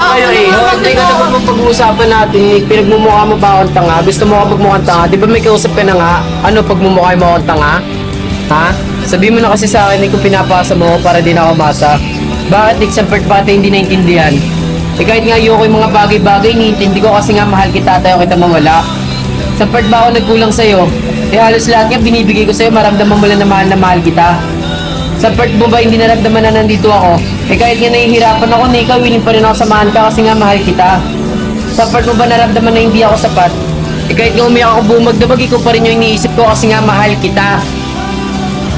Ay, hindi ka na ba pag-uusapan natin, Nick? Pinagmumukha mo ba akong tanga? Gusto mo ka magmukhang tanga? Di ba may kausap ka na nga? Ano, pagmumukha mo akong tanga? Ha? Sabihin mo na kasi sa akin, Nick, kung pinapasa mo ako para di na ako masa. Bakit, Nick, sa part bata hindi naintindihan? Eh kahit nga ayoko yung mga bagay-bagay, iniintindi ko kasi nga mahal kita, tayo kita mawala. Sa part ba ako nagkulang sa'yo? Eh halos lahat nga binibigay ko sa'yo, maramdaman mo lang na mahal kita. Sa part mo ba hindi naramdaman na nandito ako? Eh kahit nga nahihirapan ako, Nika, willing pa rin ako samahan ka kasi nga mahal kita. Sa part mo ba naramdaman na hindi ako sapat? Eh kahit nga umiyak ako buong magdamag, ikaw pa rin yung iniisip ko kasi nga mahal kita.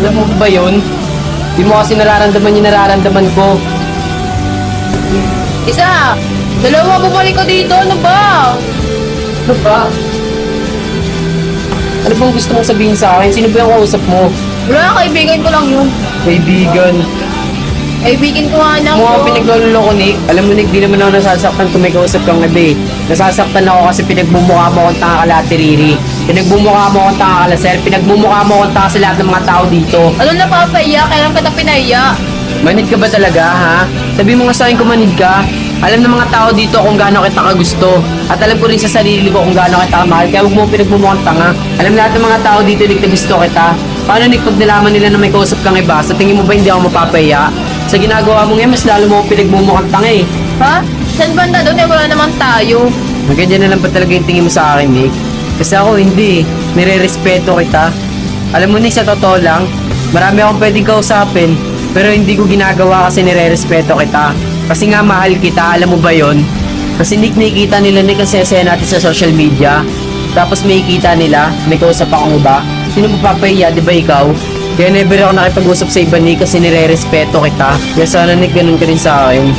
Alam mo ba yun? Di mo kasi nararamdaman yung nararamdaman ko. Isa! Dalawa, bumalik ka dito. Ano ba? Ano ba? Ano bang gusto mong sabihin sa akin? Sino ba yung kausap mo? Wala, kaibigan ko lang yun. Kaibigan. Kaibigan ko nga lang Mukha yun. pinaglololo ko, Nick. Alam mo, Nick, di naman ako nasasaktan kung may kausap kang iba eh. Nasasaktan ako kasi pinagmumukha mo akong tanga kala Tiriri. Pinagmumukha mo akong tanga kala Sir. Pinagmumukha mo akong tanga sa lahat ng mga tao dito. Ano na papaya? Kailan kita pinaya? Manid ka ba talaga, ha? Sabi mo nga sa akin kung manid ka. Alam ng mga tao dito kung gaano kita kagusto. At alam ko rin sa sarili ko kung gaano kita kamahal. Kaya huwag mo pinagmumukhang tanga. Alam lahat ng mga tao dito, Nick, na gusto kita. Paano, Nick, pag nalaman nila na may kausap kang iba, sa tingin mo ba hindi ako mapapaya? Sa ginagawa mo ngayon, mas lalo mo akong pinagmumukhang tanga eh. Ha? Saan banda doon? Eh, wala naman tayo. Maganda na lang ba talaga yung tingin mo sa akin, Nick? Kasi ako hindi eh. Nire-respeto kita. Alam mo, Nick, sa totoo lang, marami akong pwedeng kausapin, pero hindi ko ginagawa kasi nire-respeto kita. Kasi nga mahal kita, alam mo ba yon? Kasi Nick, nakikita nila, Nick, ang saya natin sa social media. Tapos may ikita nila, may kausap akong iba. Sino mapapahiya, di ba ikaw? Kaya never ako nakipag-usap sa iba, Nick, kasi nire-respeto kita. Kaya sana, Nick, ganun ka rin sa akin.